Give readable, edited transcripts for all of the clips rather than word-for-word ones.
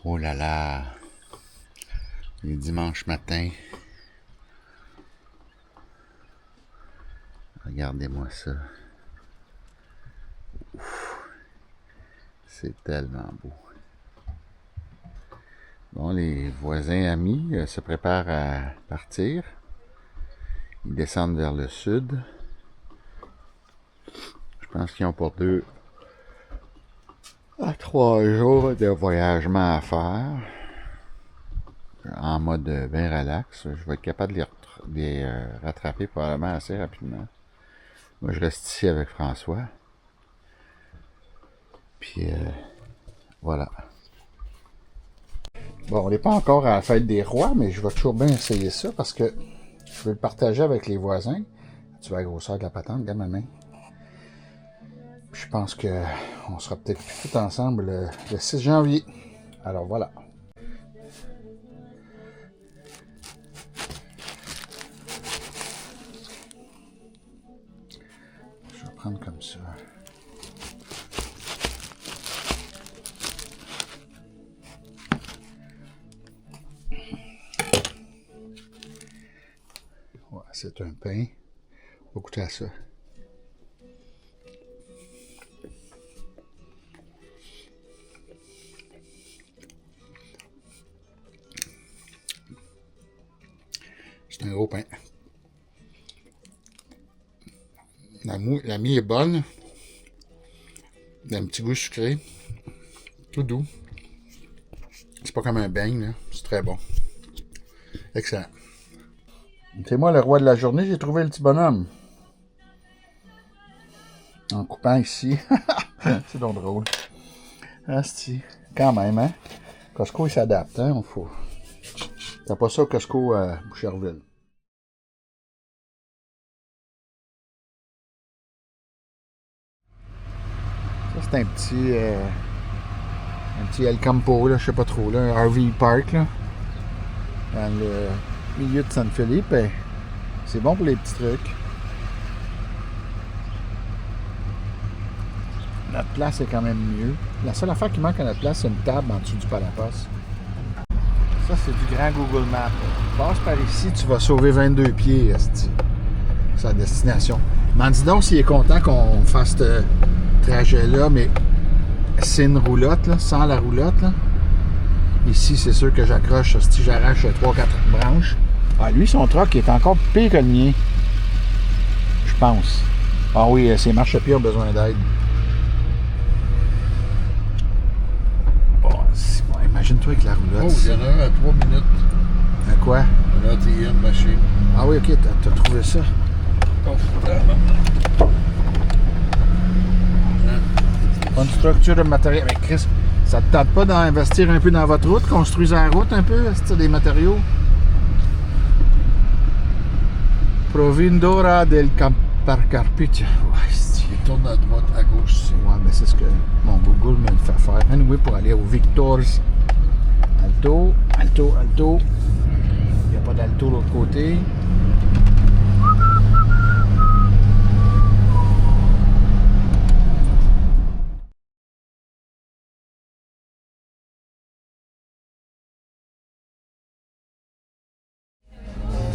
Oh là là, il est dimanche matin. Regardez-moi ça. Ouf, c'est tellement beau. Bon, les voisins amis se préparent à partir. Ils descendent vers le sud. Je pense qu'ils ont pour 2 à 3 jours de voyagement à faire. En mode bien relax. Je vais être capable de les rattraper probablement assez rapidement. Moi, je reste ici avec François. Puis, voilà. Bon, on n'est pas encore à la fête des rois, mais je vais toujours bien essayer ça parce que je veux le partager avec les voisins. Tu vois la grosseur de la patente, regarde ma main. Je pense qu'on sera peut-être tout ensemble le 6 janvier. Alors voilà. Je vais prendre comme ça. Ouais, c'est un pain. On va goûter à ça. C'est un gros pain. La mie est bonne. Il y a un petit goût sucré. Tout doux. C'est pas comme un beigne, là. C'est très bon. Excellent. C'est moi le roi de la journée, j'ai trouvé le petit bonhomme. En coupant ici. C'est donc drôle. Asti. Quand même, hein. Costco, il s'adapte, hein. On faut. T'as pas ça au Costco à Boucherville. Ça, c'est un petit El Campo, là, je sais pas trop, là, un RV Park, là, dans le milieu de San Felipe. C'est bon pour les petits trucs. Notre place est quand même mieux. La seule affaire qui manque à notre place, c'est une table en dessous du Palapas. Ça, c'est du grand Google Maps. Passe par ici, tu vas sauver 22 pieds, asti. C'est la destination. M'en dis donc s'il est content qu'on fasse ce trajet-là, mais c'est une roulotte, là, sans la roulotte. Là. Ici, c'est sûr que j'accroche, si j'arrache 3-4 branches. Ah, lui, son truck est encore pire que le mien. Je pense. Ah oui, ses marchepieds ont besoin d'aide. Imagine-toi avec la roulotte. Oh, il y en a un à 3 minutes. À quoi? Un ATM machine. Ah oui, ok, t'as trouvé ça. Pas une structure de matériel. Mais Chris, ça te tente pas d'investir un peu dans votre route? Construisez la route un peu, c'est des matériaux? Provindora del Carpitia. Ouais, Il tourne à droite, à gauche. ouais, mais c'est ce que mon Google me fait faire. Anyway, pour aller au Victor's. Alto, alto, alto. Il n'y a pas d'alto de l'autre côté.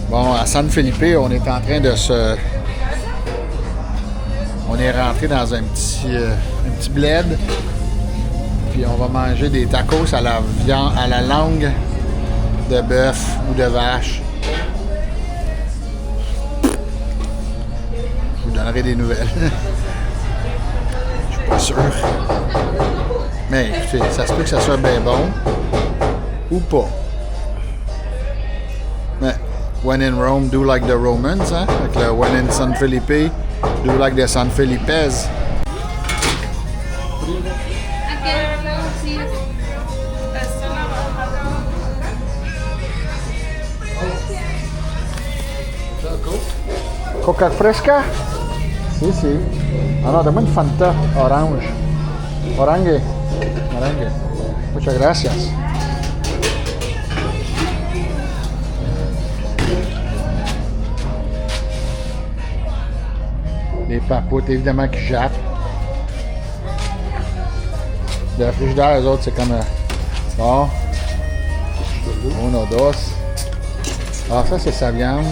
Bon, à San Felipe, on est en train de se... On est rentré dans un petit bled. Puis on va manger des tacos à la viande, à la langue de bœuf ou de vache. Je vous donnerai des nouvelles. Je suis pas sûr. Mais écoutez, ça se peut que ça soit bien bon. Ou pas. Mais when in Rome, do like the Romans, hein? Avec le when in San Felipe, do like the San Felipes. Coca fresca? Sì, sì. Ah no, dammi un Fanta orange. Orange. Orange. Muchas gracias. Les papoutes, évidemment, qui jappent. Le frigidaire, les autres, c'est comme Bon. Uno, dos. Ah, ça, c'est sa viande.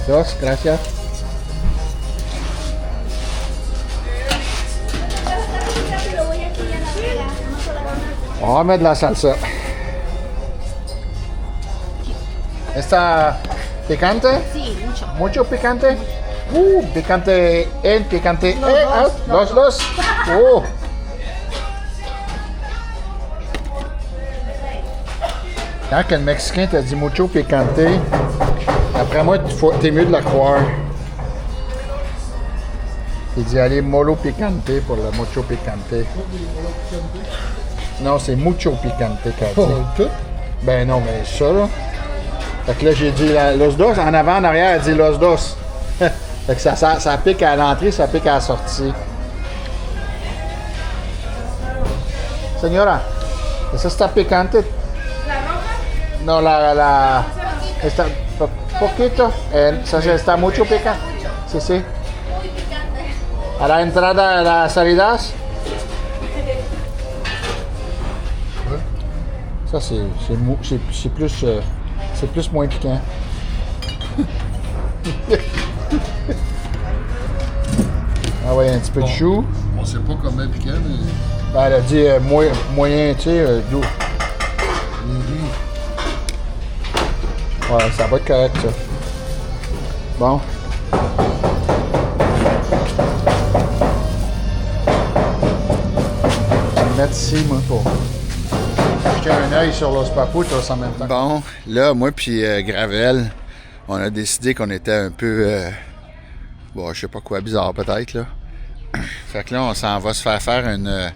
Dos, gracias. On va mettre de la salsa. ¿Está picante? Sí, mucho. ¿Mucho picante? Picante en, picante out. Los. Quand le Mexicain t'a dit mucho picante, après moi, t'es mieux de le croire. Il dit allez, molo picante pour le mucho picante. Non, c'est mucho picante qu'elle dit. Tout? Ben non, mais ça, là. Fait que là, j'ai dit los dos. En avant, en arrière, elle dit los dos. Fait que ça pique à l'entrée, ça pique à la sortie. Señora, ¿eso está picante? No, está poquito. Está mucho picante. Sí, sí. Muy picante. A la entrada de las salidas. Ça, c'est plus moins piquant. Ah ouais, un petit peu de chou. On sait pas combien piquant, mais. Ben, elle a dit moyen, tu sais, doux. Ouais, ça va être correct, ça. Bon. Je vais me mettre ici, moi, pour jeter un œil sur Los Papuchos en même temps. Bon, là, moi puis Gravel, on a décidé qu'on était un peu... bon, je sais pas quoi, bizarre peut-être, là. Fait que là, on s'en va se faire un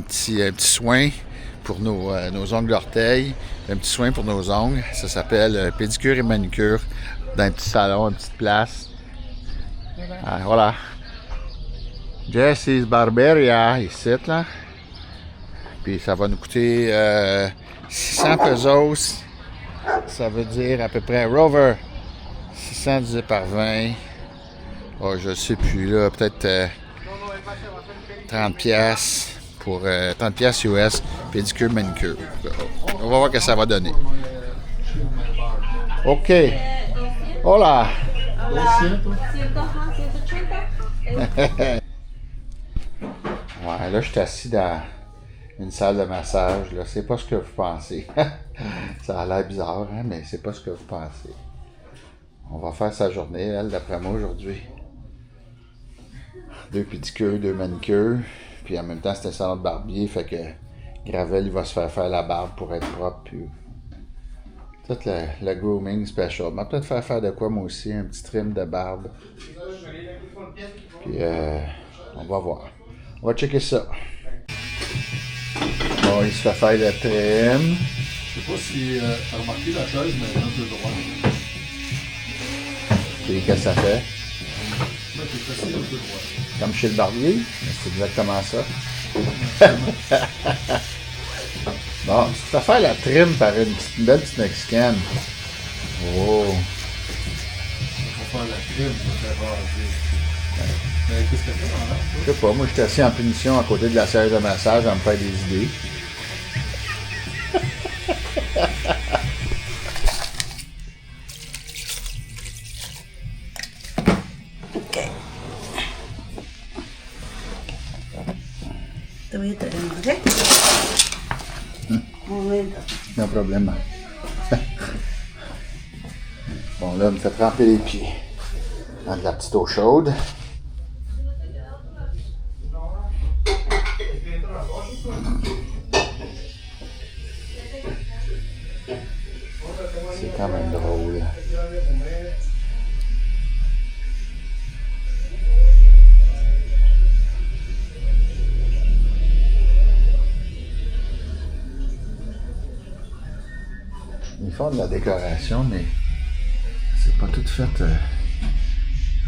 petit soin pour nos ongles d'orteil, un petit soin pour nos ongles. Ça s'appelle pédicure et manucure dans un petit salon, une petite place. Ah, voilà. Jesse's Barberia, ici, là. Puis ça va nous coûter 600 pesos. Ça veut dire à peu près Rover. 600 divisé par 20. Oh, je sais plus, là. Peut-être 30 piastres pour 30 piastres US, pédicure, manicure. On va voir ce que ça va donner. OK. Hola. Ouais, là, je suis assis dans une salle de massage. Là, c'est pas ce que vous pensez. Ça a l'air bizarre, hein, mais c'est pas ce que vous pensez. On va faire sa journée, elle, d'après moi, aujourd'hui. 2 pédicures, 2 manicures. Puis en même temps, c'est un salon de barbier, fait que Gravel, il va se faire la barbe pour être propre. Puis tout le grooming special. On va peut-être faire de quoi, moi aussi, un petit trim de barbe. Puis on va voir. On va checker ça. Bon, il se fait faire le trim. Je sais pas si t'as remarqué la chaise, mais elle est un peu droite. Puis qu'est-ce que ça fait? Là, t'es facile un peu droite. Comme chez le barbier, c'est exactement ça. Bon, tu te fais faire la trim par une belle petite Mexicaine. Oh! Il faut faire la crème pour faire raser. Mais qu'est-ce que t'as fait dans l'air? Je sais pas, moi j'étais assis en punition à côté de la salle de massage à me faire des idées. Te voy a traer más, ¿ok? Un momento. No problème. Bon, là, on me fait tremper les pieds dans de la petite eau chaude. C'est quand même drôle. Ils font de la décoration, mais c'est pas tout fait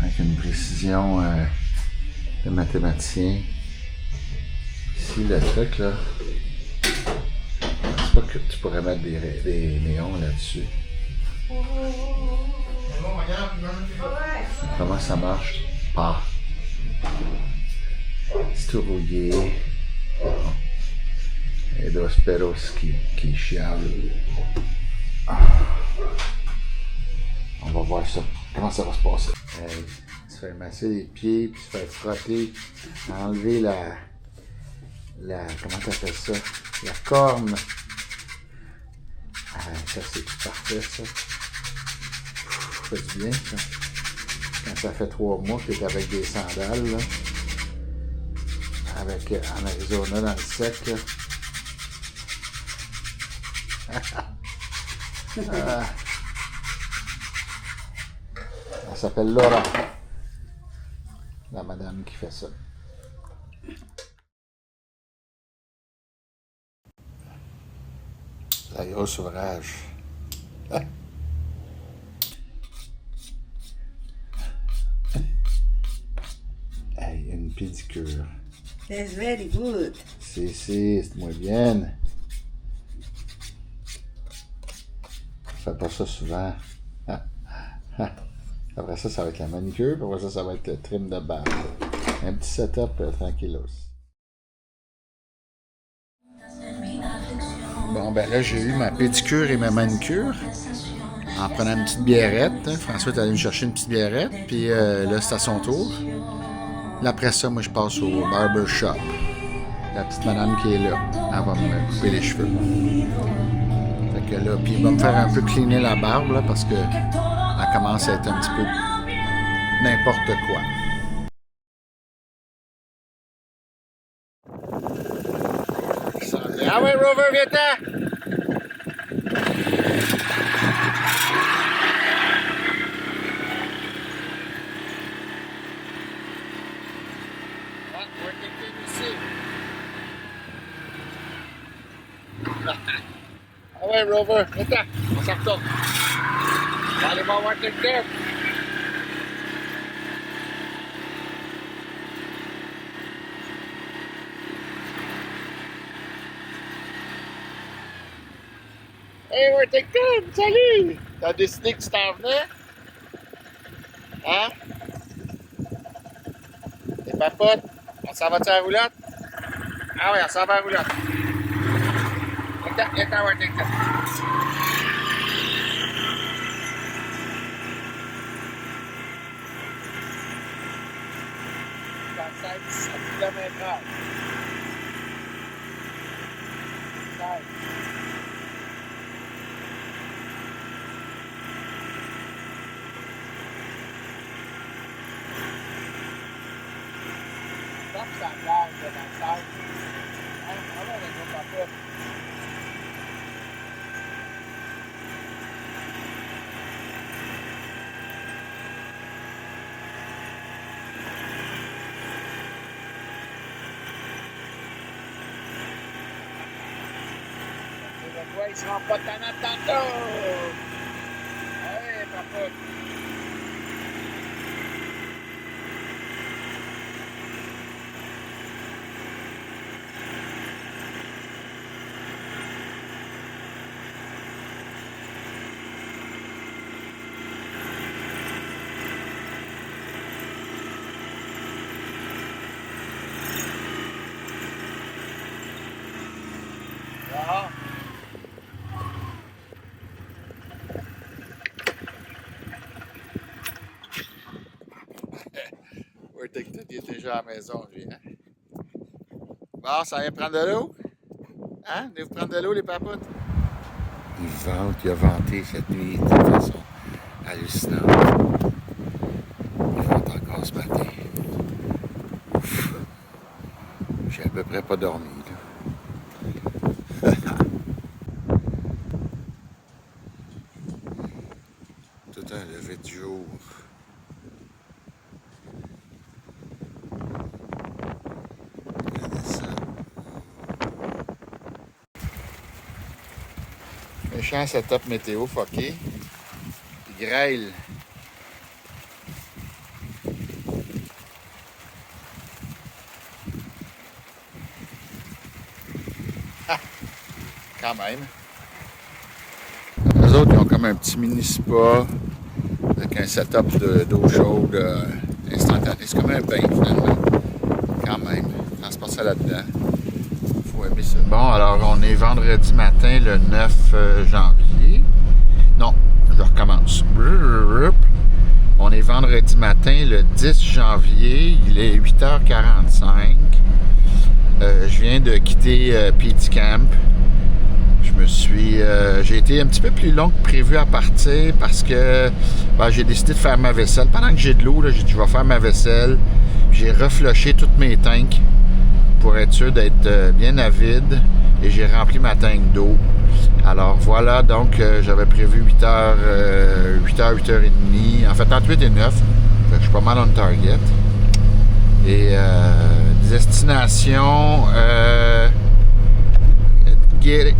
avec une précision de mathématicien. Ici, le truc, là, c'est pas que tu pourrais mettre des néons là-dessus. Comment ça marche? Pas. C'est tout rouillé. Et Dos Perros qui chiale. On va voir ça. Comment ça va se passer? Se faire masser les pieds, puis se faire frotter, enlever la comment t'appelles ça? La corne. Ça c'est tout parfait ça. Ça fait du bien ça. Quand ça fait 3 mois que t'es avec des sandales là. Avec en Arizona dans le sec là. Elle s'appelle Laura, la madame qui fait ça. La grosse ouvrage. Hey, une pédicure. That's very good. C'est muy bien. Je fais pas ça souvent. Après ça, ça va être la manicure, puis après ça, ça va être le trim de barbe. Un petit setup tranquillos. Bon, ben là, j'ai eu ma pédicure et ma manicure. En prenant une petite biérette. Hein. François est allé me chercher une petite biérette, puis là, c'est à son tour. Là, après ça, moi, je passe au barber shop. La petite madame qui est là, elle va me couper les cheveux. Fait que là, puis il va me faire un peu cleaner la barbe, là, parce que elle commence à être un petit peu n'importe quoi. Ah ouais, Rover, viens-t'en! Ah ouais, Rover, viens-t'en, on s'en retourne. On va aller voir Worthington. Hey Worthington, salut! T'as décidé que tu t'en venais? Hein? T'es papote? On s'en va-tu à la roulotte? Ah ouais, on s'en va à la roulotte. Viens-t'en, Worthington. À 17 km/h. 16. Stop ça gage dans le sable. Hein? On va avec nos papotes. Ouais, il se rend pas tannant tantôt! Ouais, papa! Ah. Worthington, il est déjà à la maison, lui. Hein? Bon, ça vient prendre de l'eau? Hein? Venez-vous prendre de l'eau, les papotes? Il a vanté cette nuit de façon hallucinante. Il vente encore ce matin. Ouf. J'ai à peu près pas dormi, là. Tout un lever de jour. Méchant setup météo fucké. Il grêle. Ah! Quand même. Les autres, ils ont comme un petit mini spa avec un setup d'eau chaude instantanée. C'est comme un bain finalement. Quand même. ça là-dedans. Faut aimer ça. Bon, alors on est vendredi matin le 9 janvier. Non, je recommence. On est vendredi matin le 10 janvier. Il est 8h45. Je viens de quitter Pete's Camp. J'ai été un petit peu plus long que prévu à partir parce que j'ai décidé de faire ma vaisselle. Pendant que j'ai de l'eau, j'ai dit je vais faire ma vaisselle. J'ai reflushé toutes mes tanks pour être sûr d'être bien à vide et j'ai rempli ma tank d'eau. Alors voilà, donc j'avais prévu 8h30, en fait entre 8 et 9. Je suis pas mal on target. Et destination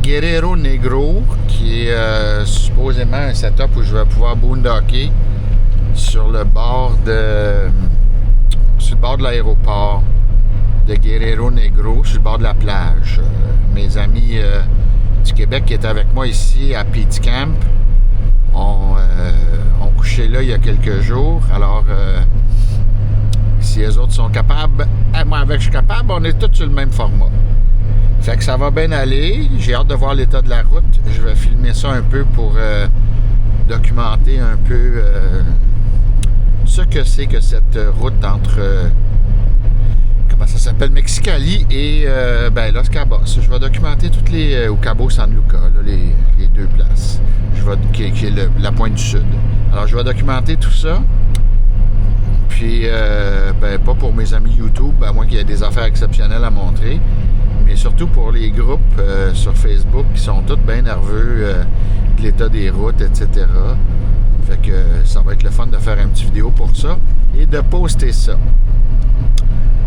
Guerrero Negro, qui est supposément un setup où je vais pouvoir boondocker sur le bord de l'aéroport de Guerrero Negro, sur le bord de la plage. Mes amis du Québec qui étaient avec moi ici à Pete's Camp ont couché là il y a quelques jours. Alors, si les autres sont capables, moi avec je suis capable, on est tous sur le même format. Fait que ça va bien aller. J'ai hâte de voir l'état de la route. Je vais filmer ça un peu pour documenter un peu ce que c'est que cette route entre comment ça s'appelle, Mexicali et Los Cabos. Je vais documenter toutes les au Cabo San Lucas, là, les deux places. Qui est la pointe du sud. Alors je vais documenter tout ça. Puis pas pour mes amis YouTube, à moins qu'il y ait des affaires exceptionnelles à montrer. Mais surtout pour les groupes sur Facebook qui sont tous bien nerveux de l'état des routes, etc. Fait que ça va être le fun de faire une petite vidéo pour ça et de poster ça.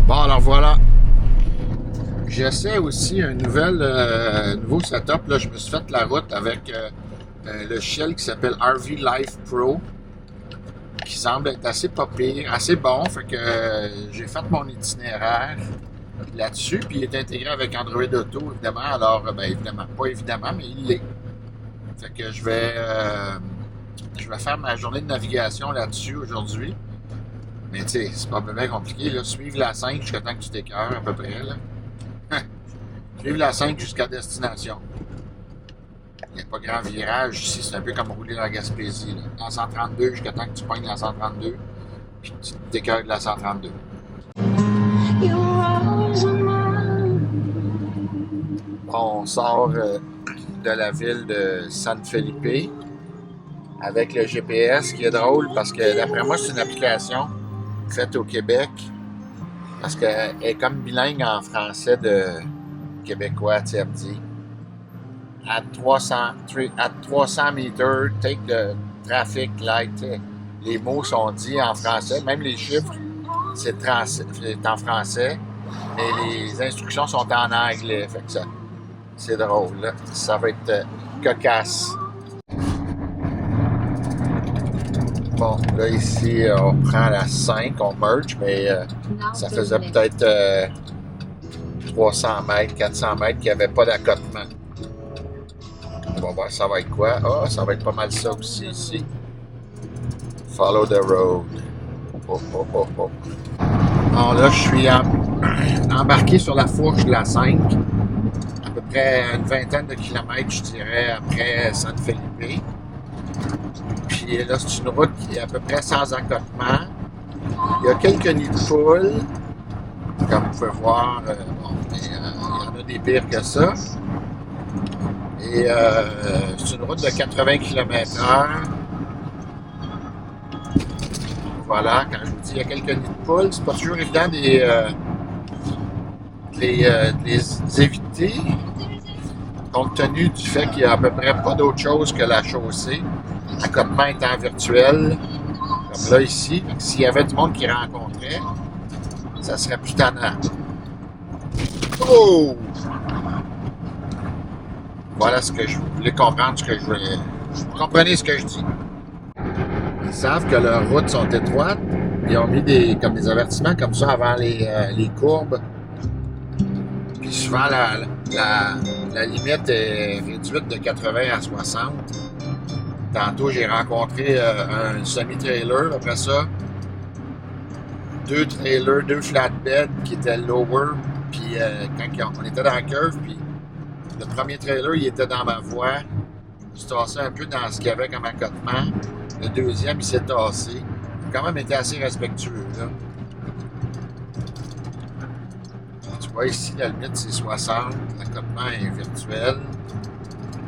Bon, alors voilà. J'essaie aussi un nouveau setup. Là, je me suis fait la route avec le logiciel qui s'appelle RV Life Pro, qui semble être assez pas pire, assez bon. Fait que j'ai fait mon itinéraire là-dessus, puis il est intégré avec Android Auto, évidemment. Alors, évidemment, pas évidemment, mais il l'est. Fait que je vais faire ma journée de navigation là-dessus aujourd'hui. Mais tu sais, c'est pas bien compliqué, là. Suivre la 5 jusqu'à temps que tu t'écœures, à peu près, là. Suivre la 5 jusqu'à destination. Il n'y a pas grand virage ici, c'est un peu comme rouler dans la Gaspésie, là. La 132 jusqu'à temps que tu pognes la 132, puis tu t'écœures de la 132. On sort de la ville de San Felipe avec le GPS, qui est drôle parce que d'après moi c'est une application faite au Québec parce qu'elle est comme bilingue en français de québécois, tu sais, elle me dit at 300 meters, take the traffic light. Les mots sont dits en français, même les chiffres c'est en français, mais les instructions sont en anglais. Fait que ça, c'est drôle, là. Ça va être cocasse. Bon, là, ici, on prend la 5, on merge, mais ça faisait peut-être 300 mètres, 400 mètres qu'il n'y avait pas d'accotement. On va voir ça va être quoi. Ah, ça va être pas mal ça aussi, ici. Follow the road. Oh. Alors là, je suis embarqué sur la fourche de la 5, à peu près une vingtaine de kilomètres, je dirais, après San Felipe. Puis là, c'est une route qui est à peu près sans accotement. Il y a quelques nids de poules, comme vous pouvez voir. Il y en a des pires que ça. Et c'est une route de 80 km/h. Voilà, quand je vous dis il y a quelques nids de poules, c'est pas toujours évident de les éviter, compte tenu du fait qu'il n'y a à peu près pas d'autre chose que la chaussée, l'accotement étant virtuel, comme là ici. S'il y avait du monde qui rencontrait, ça serait plus tannant. Oh! Voilà ce que je voulais comprendre, vous comprenez ce que je dis. Ils savent que leurs routes sont étroites. Ils ont mis des avertissements comme ça avant les courbes. Puis souvent, la limite est réduite de 80 à 60. Tantôt, j'ai rencontré un semi-trailer. Après ça, 2 trailers, 2 flatbeds qui étaient lower, Puis quand on était dans la curve, puis le premier trailer, il était dans ma voie. Je me suis tassé un peu dans ce qu'il y avait comme accotement. Le deuxième, il s'est tassé. Il a quand même été assez respectueux, là. Tu vois ici, la limite, c'est 60. L'accotement est virtuel,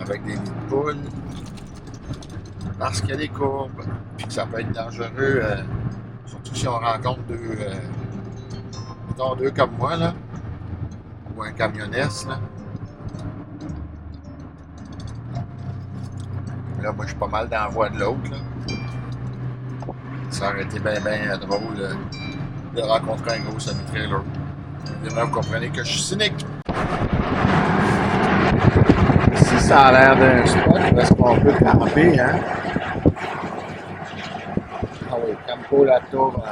avec des nids de poules. Parce qu'il y a des courbes, puis que ça peut être dangereux, surtout si on rencontre deux comme moi, là, ou un camionnette, là. Là, moi, je suis pas mal dans la voie de l'autre, là. Ça aurait été bien drôle de rencontrer un gros semi-trailer. Évidemment, vous comprenez que je suis cynique. Ici, ça a l'air d'un spot où est-ce qu'on peut camper, hein? Ah oui, Campo La Tour.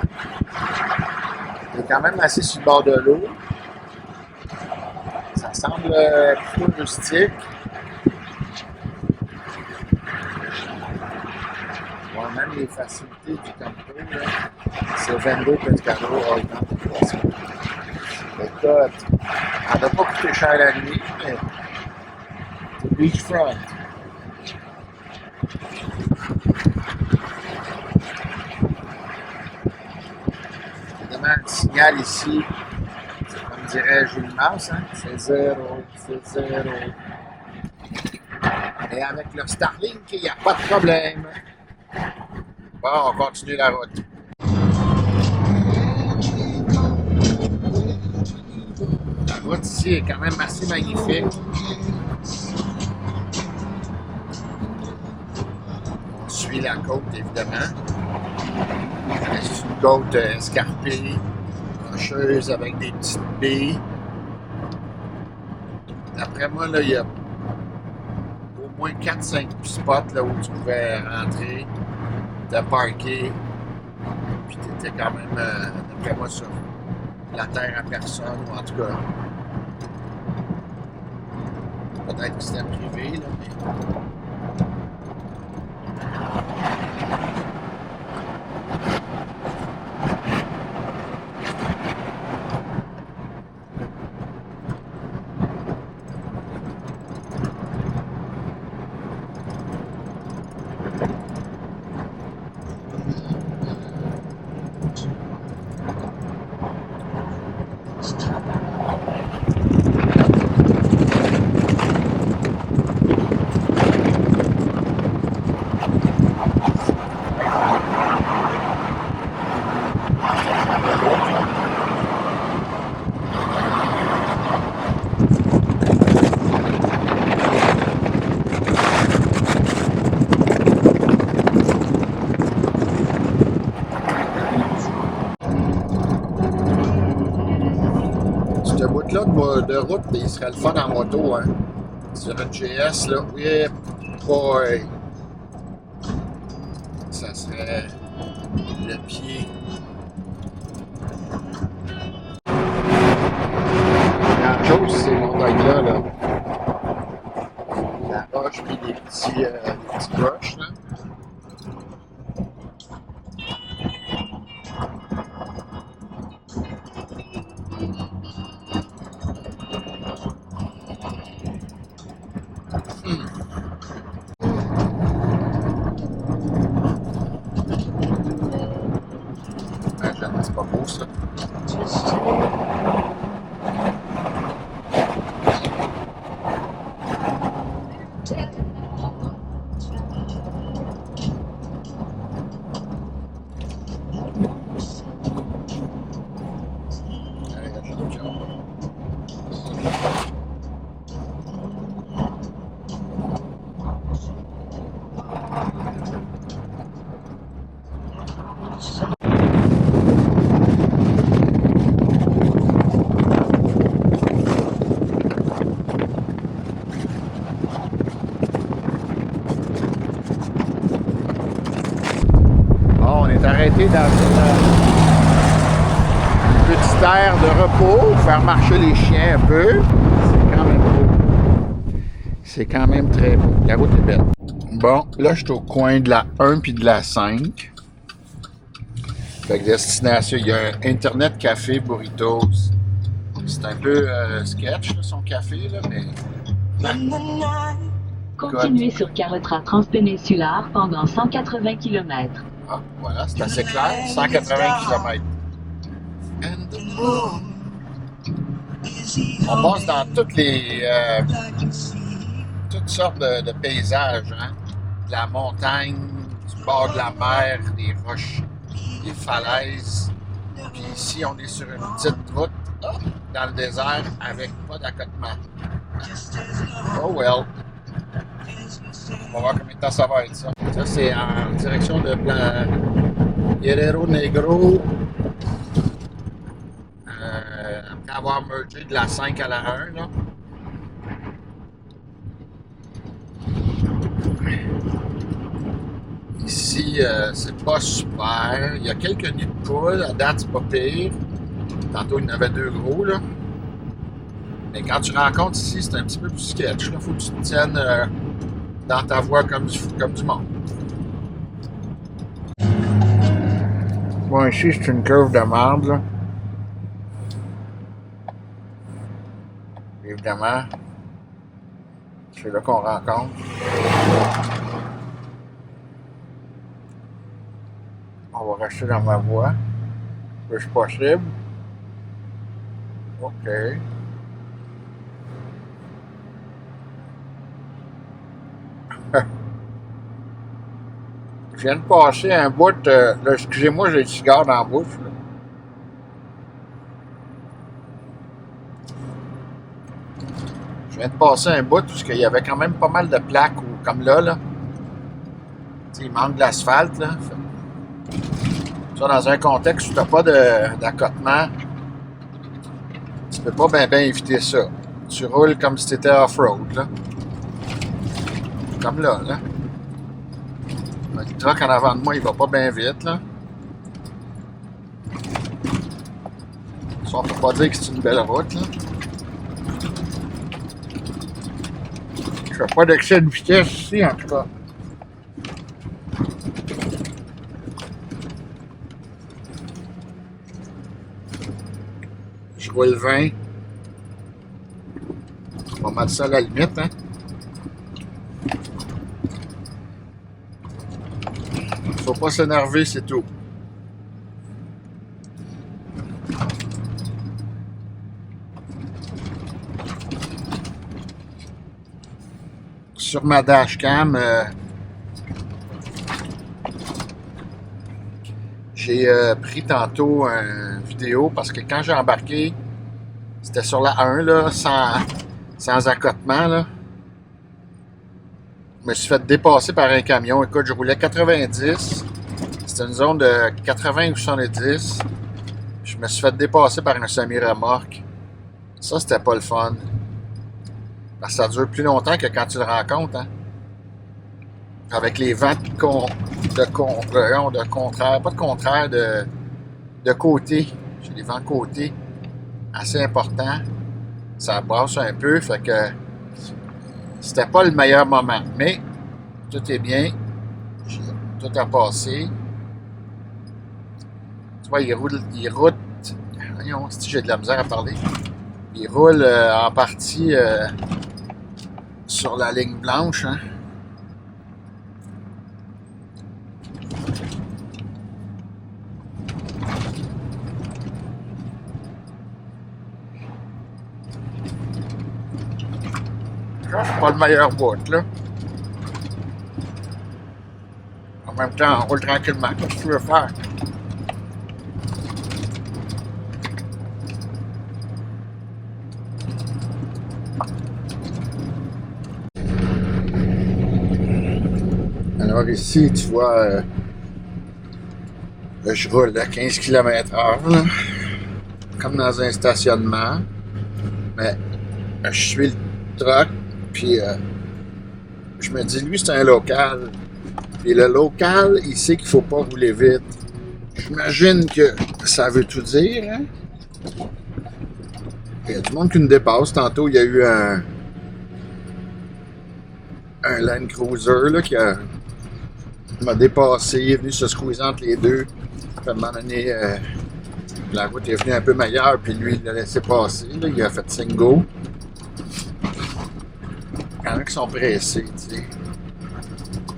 Il est quand même assez sur le bord de l'eau. Ça semble plutôt rustique. Bon, même les facilités du Campo, c'est 22 pescados hors temps. Écoute, elle n'a pas coûté cher la nuit, mais c'est beachfront. Évidemment, le signal ici, c'est comme dirait Jules Mars, hein? C'est zéro. Et avec le Starlink, il n'y a pas de problème. Bon, on continue la route. La route ici est quand même assez magnifique. On suit la côte, évidemment. C'est une côte escarpée, rocheuse avec des petites baies. D'après moi, là, il y a au moins 4-5 spots là, où tu pouvais rentrer, te parker, puis tu étais quand même, d'après moi, sur la terre à personne, ou en tout cas, peut-être que c'était privé, là, mais... de route, il serait le fun en moto, hein. Sur une GS, là, oui, boy. Ça serait le pied. La chose, ces montagnes-là, là. La roche, puis des petits roches, là. C'est pas beau, ça. Arrêter dans une petite aire de repos, faire marcher les chiens un peu. C'est quand même beau. C'est quand même très beau. La route est belle. Bon, là, je suis au coin de la 1 puis de la 5. Fait que destination, il y a un Internet Café Burritos C'est un peu sketch, là, son café, là, mais... Continuez sur Carretra Transpéninsulaire pendant 180 km. Ah, voilà, c'est assez clair. 180 km. On passe dans toutes sortes de paysages, hein? De la montagne, du bord de la mer, des roches, des falaises. Puis ici, on est sur une petite route dans le désert avec pas d'accotement. Oh well. On va voir combien de temps ça va être, ça. Ça, c'est en direction de Guerrero Negro. Après avoir mergé de la 5 à la 1, là. Ici, c'est pas super. Il y a quelques nids de poules. À date, c'est pas pire. Tantôt, il y en avait 2 gros, là. Mais quand tu rencontres ici, c'est un petit peu plus sketch. Il faut que tu te tiennes dans ta voie comme du monde. Bon, ici, c'est une curve de marde, là. Évidemment, c'est là qu'on rencontre. On va rester dans ma voie. Le plus possible. OK. Je viens de passer un bout. Là, excusez-moi, j'ai le cigare dans la bouche. Là. Je viens de passer un bout parce qu'il y avait quand même pas mal de plaques, comme là. T'sais, il manque de l'asphalte, là. Ça, dans un contexte où tu n'as pas d'accotement, tu peux pas bien éviter ça. Tu roules comme si tu étais off-road, là. Comme là. Le truck en avant de moi, il va pas bien vite, là. Ça, on peut pas dire que c'est une belle route, là. Je fais pas d'excès de vitesse ici, en tout cas. Je roule 20. On va mettre ça à la limite, hein. Faut pas s'énerver, c'est tout. Sur ma dashcam, j'ai pris tantôt une vidéo parce que quand j'ai embarqué, c'était sur la 1, là, sans accotement, là. Je me suis fait dépasser par un camion. Écoute, je roulais 90. C'était une zone de 80 ou 70. Je me suis fait dépasser par un semi-remorque. Ça, c'était pas le fun. Parce que ça dure plus longtemps que quand tu le rencontres, hein. Avec les vents de contraire, pas de contraire, de côté. J'ai des vents de côté assez importants. Ça brasse un peu, fait que c'était pas le meilleur moment. Mais tout est bien. Tout a passé. Tu vois, il roule. Voyons, si j'ai de la misère à parler. Il roule en partie sur la ligne blanche, hein. C'est pas le meilleur bout, là. En même temps, on roule tranquillement. Qu'est-ce que tu veux faire? Alors ici, tu vois, je roule à 15 km/h, là, comme dans un stationnement. Mais je suis le truck. Puis, je me dis, lui, c'est un local. Puis le local, il sait qu'il faut pas rouler vite. J'imagine que ça veut tout dire, hein? Il y a du monde qui nous dépasse. Tantôt, il y a eu un Land Cruiser là, qui m'a dépassé. Il est venu se squeezer entre les deux. Puis à un moment donné, la route est venue un peu meilleure, puis lui, il l'a laissé passer. Là, il a fait single. Il y en a qui sont pressés, tu sais.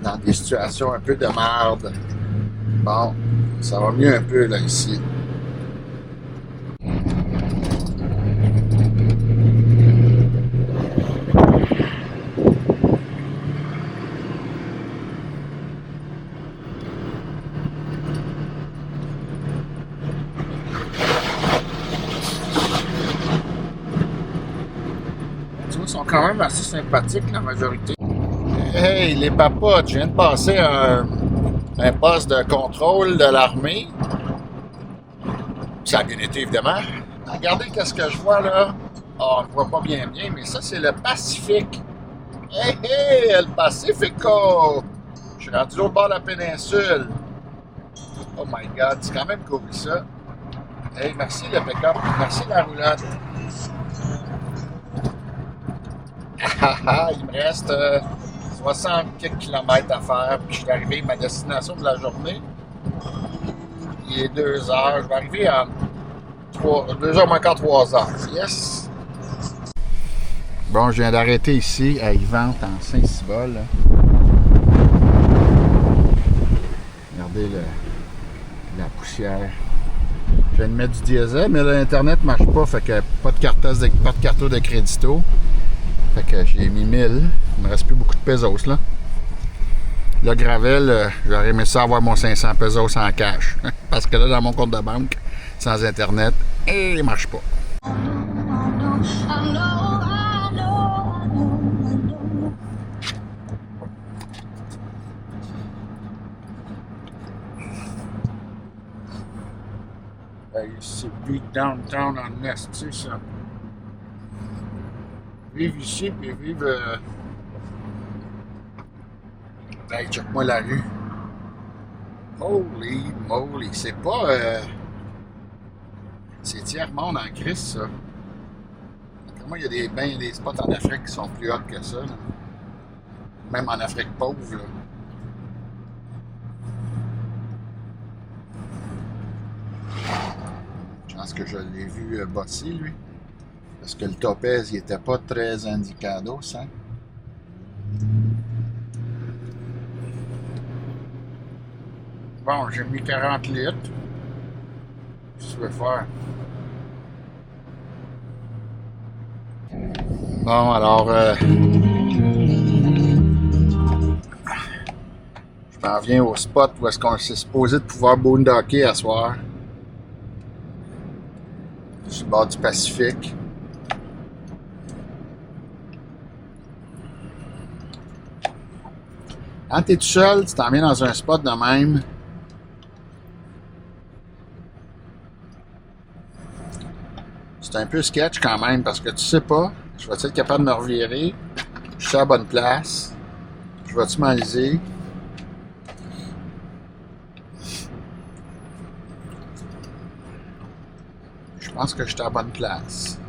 Dans des situations un peu de merde. Bon, ça va mieux un peu, là, ici. Ils sont quand même assez sympathiques, la majorité. Hey, les papas, je viens de passer un poste de contrôle de l'armée. Ça a bien été, évidemment. Regardez qu'est-ce que je vois, là. Oh, on ne voit pas bien, mais ça, c'est le Pacifique. Hey, hey, le Pacifico! Je suis rendu au bord de la péninsule. Oh my God, c'est quand même cool, ça. Hey, merci le pick-up. Merci la roulotte. Il me reste 60 quelques kilomètres à faire, puis je suis arrivé à ma destination de la journée. Il est 2 heures. Je vais arriver à 2 heures moins qu'en 3 heures. Yes! Bon, je viens d'arrêter ici à Yvente en Saint-Cybole. Regardez la poussière. Je viens de mettre du diesel, mais là, Internet ne marche pas, fait que pas de carte de crédito. Fait que j'ai mis 1000. Il me reste plus beaucoup de pesos, là. Le gravel, j'aurais aimé ça avoir mon 500 pesos en cash. Parce que là, dans mon compte de banque, sans Internet, il marche pas. C'est big downtown en Est, tu sais ça. Vive ici, puis vive... Hey, check-moi la rue. Holy moly, c'est pas... C'est tiers-monde en crise, ça. Comment il y a des spots en Afrique qui sont plus hauts que ça, là. Même en Afrique pauvre, là. Je pense que je l'ai vu bosser, lui. Parce que le Topez, il était pas très indicados, hein. Bon, j'ai mis 40 litres. Qu'est-ce que tu veux faire? Bon, alors... je m'en viens au spot où est-ce qu'on s'est supposé de pouvoir boondocker à soir. Sur le bord du Pacifique. Quand t'es tout seul, tu t'en viens dans un spot de même. C'est un peu sketch quand même parce que tu sais pas, je vais-tu être capable de me revirer? Je suis à la bonne place. Je vais-tu m'enliser? Je pense que je suis à la bonne place.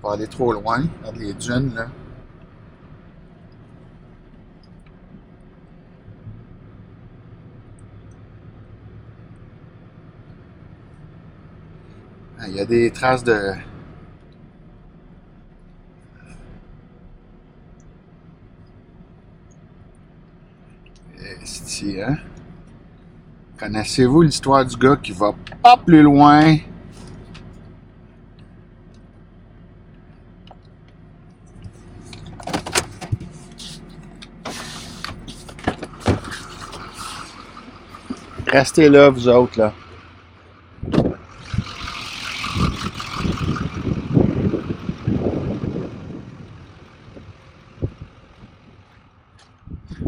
Pas aller trop loin. Regarde les dunes, là. Il y a des traces de... C'est hein? Connaissez-vous l'histoire du gars qui va pas plus loin? Restez là, vous autres, là.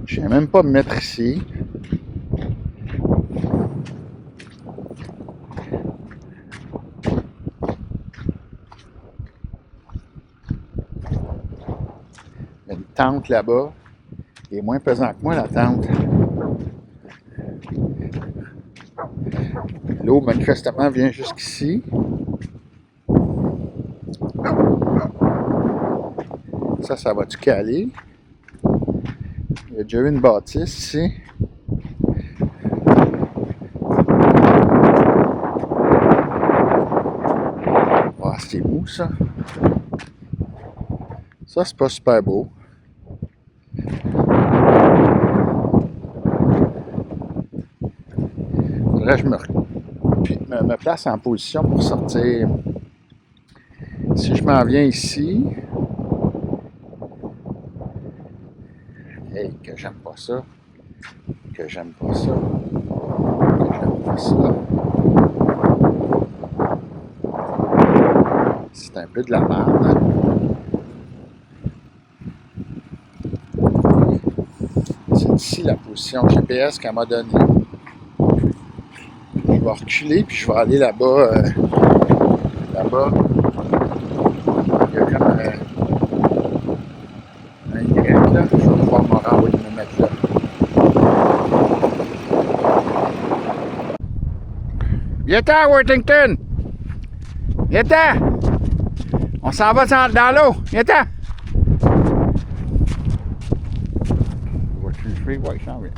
Je ne vais même pas me mettre ici. Il y a une tente là-bas. Elle est moins pesante que moi, la tente. L'eau, manifestement, vient jusqu'ici. Ça va-tu caler? Il y a déjà eu une bâtisse ici. Ah, c'est beau ça. Ça, c'est pas super beau. Faudrait que je me place en position pour sortir. Si je m'en viens ici, hey, que j'aime pas ça, que j'aime pas ça, que j'aime pas ça. C'est un peu de la merde, hein? C'est ici la position GPS qu'elle m'a donnée. Je vais reculer puis je vais aller là-bas. Là-bas, il y a comme un Y là. Je vais pouvoir me renvoyer me mettre là. Viens-t'en, Worthington! Viens-t'en! On s'en va dans l'eau! Viens-t'en! Vois-tu le free? Ouais, il s'en vient.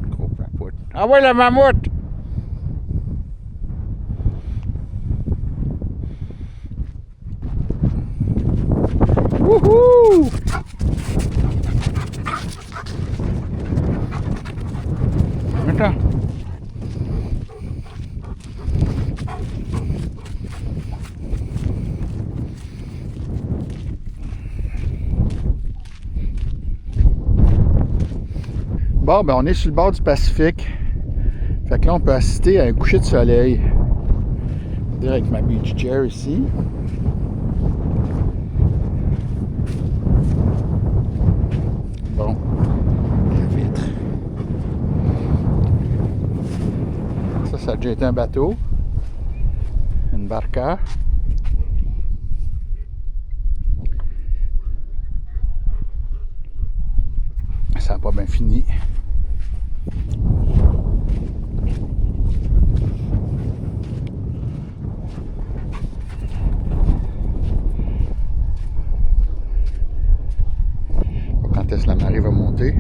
Gros papoute. Ah ouais, la mammouth! Wouhou! Viens-t'en! Bon, ben on est sur le bord du Pacifique. Fait que là, on peut assister à un coucher de soleil. Je vais dire avec ma beach chair ici. Bon, la vitre. Ça a déjà été un bateau. Une barca. Ça n'a pas bien fini. Quand est-ce que la marée va monter?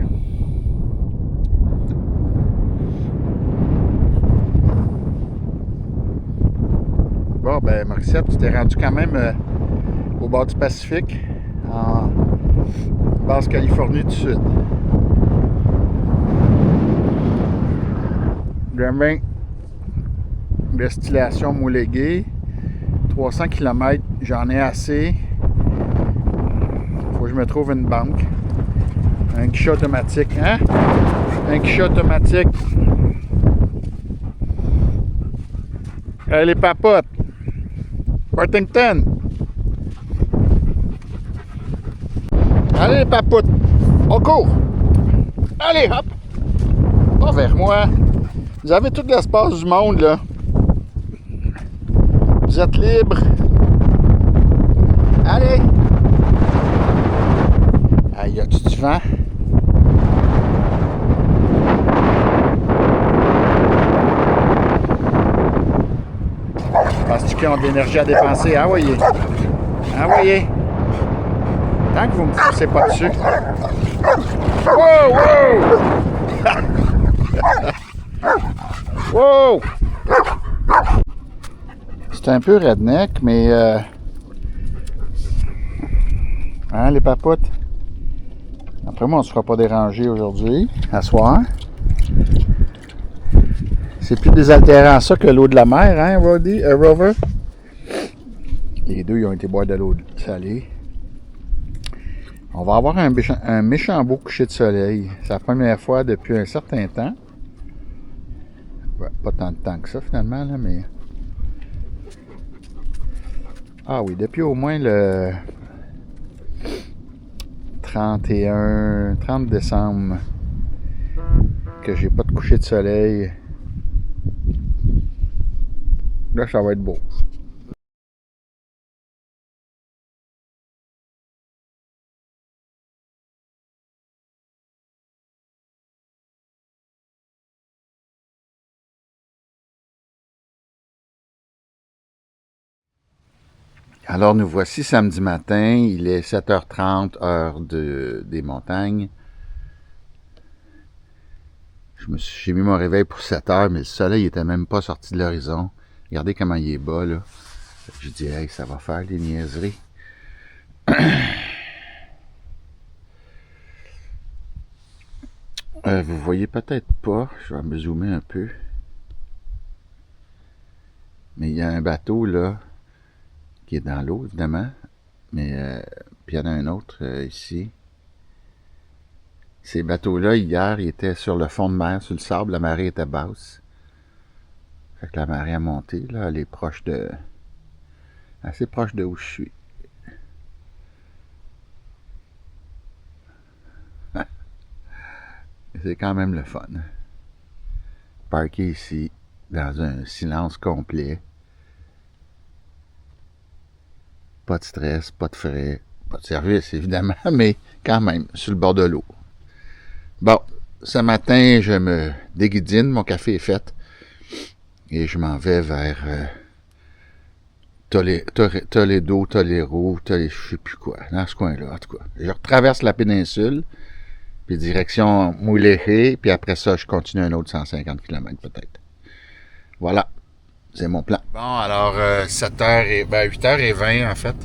Bon, ben Morissette, tu t'es rendu quand même au bord du Pacifique, en Basse-Californie du Sud. Demain, destillation Moulégué, 300 km, j'en ai assez. Faut que je me trouve une banque. Un guichet automatique, hein? Un guichet automatique. Hey, les papotes! Worthington! Allez, les papoutes! On court! Allez, hop! Pas vers moi! Vous avez tout l'espace du monde, là. Vous êtes libres. Allez! Ah, y a-tu du vent? Penses-tu qu'ils ont de l'énergie à dépenser? Ah, voyez! Ah, voyez! Tant que vous me poussez pas dessus. Wow! Wow! Wow! C'est un peu redneck, mais... Hein, les papoutes? Après moi, on ne se fera pas déranger aujourd'hui, à soir. C'est plus désaltérant ça que l'eau de la mer, hein, Rover? Les deux, ils ont été boire de l'eau salée. On va avoir un méchant beau coucher de soleil. C'est la première fois depuis un certain temps. Ouais, pas tant de temps que ça, finalement, là, mais... Ah oui, depuis au moins le 30 décembre que j'ai pas de coucher de soleil. Là, ça va être beau. Alors, nous voici samedi matin. Il est 7h30, heure des montagnes. J'ai mis mon réveil pour 7h, mais le soleil était même pas sorti de l'horizon. Regardez comment il est bas, là. Je dis, hey, ça va faire des niaiseries. Vous voyez peut-être pas. Je vais me zoomer un peu. Mais il y a un bateau, là, qui est dans l'eau, évidemment. Mais, puis il y en a un autre ici. Ces bateaux-là, hier, ils étaient sur le fond de mer, sur le sable. La marée était basse. Fait que la marée a monté, là. Elle est proche de... assez proche de où je suis. C'est quand même le fun. Parqué ici, dans un silence complet. Pas de stress, pas de frais, pas de service, évidemment, mais quand même, sur le bord de l'eau. Bon, ce matin, je me déguidine, mon café est fait, et je m'en vais vers Toledo, Tolero, je sais plus quoi, dans ce coin-là, en tout cas. Je retraverse la péninsule, puis direction Mulegé, puis après ça, je continue un autre 150 km peut-être. Voilà. C'est mon plan. Bon, alors, 8h20 en fait.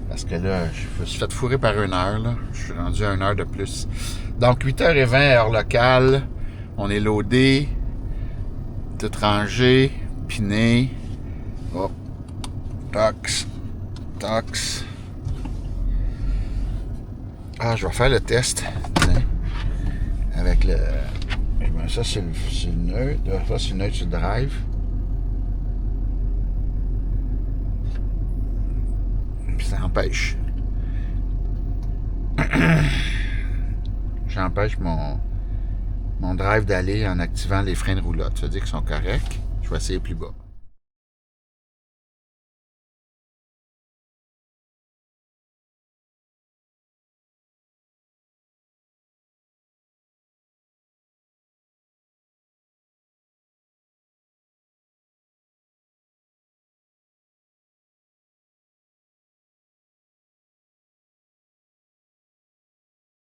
Parce que là, je me suis fait fourrer par 1 heure, là. Je suis rendu à 1 heure de plus. Donc, 8h20, heure locale. On est loadé. Tout rangé. Piné. Oh. Tox. Ah, je vais faire le test. Tiens. Avec le... Je mets ça sur le neutre. Ça, sur le neutre, sur le drive. Ça empêche. J'empêche mon drive d'aller en activant les freins de roulotte. Ça veut dire qu'ils sont corrects. Je vais essayer plus bas.